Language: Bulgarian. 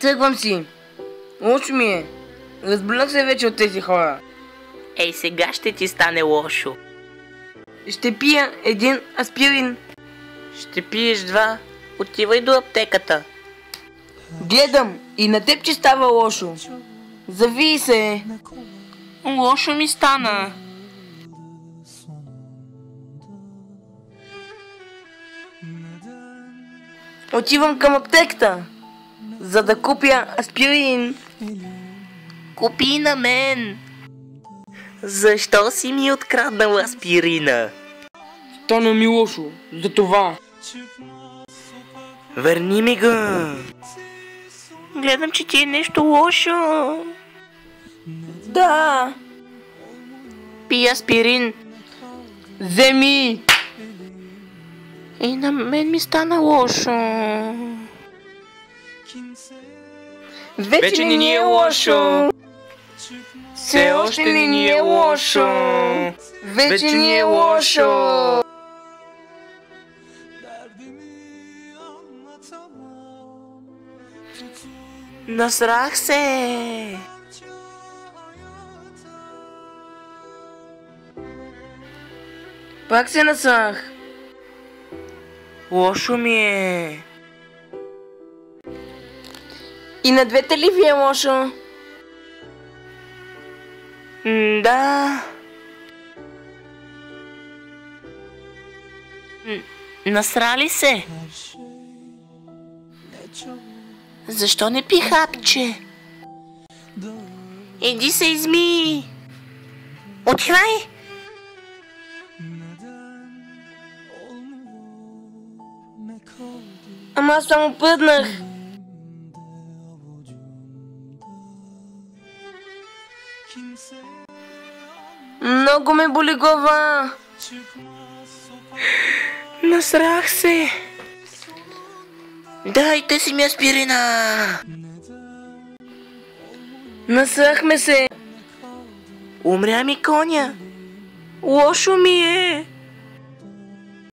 Тръгвам си. Лошо ми е. Разболях се вече от тези хора. Ей, сега ще ти стане лошо. Ще пия един аспирин. Ще пиеш 2. Отивай до аптеката. Гледам и на теб, че става лошо. Завий се. Лошо ми стана. Отивам към аптеката, за да купя аспирин. Купи на мен. Защо си ми откраднал аспирина? Стана ми лошо, за това. Върни ми го. Гледам, че ти е нещо лошо. Да. Пи аспирин. Вземи. И на мен ми стана лошо. Вече не ни е лошо. Все още не ни е лошо. Вече ни е лошо. Насрах се. Пак се насрах. Лошо ми е. И на двете ли ви е лошо? Да. Насрали се? Защо не пи хапче? Иди се изми. Отивай. Ама аз само пъднах. Много ме боли глава. Насрах се. Дайте си ми аспирина. Насрахме се. Умря ми коня. Лошо ми е.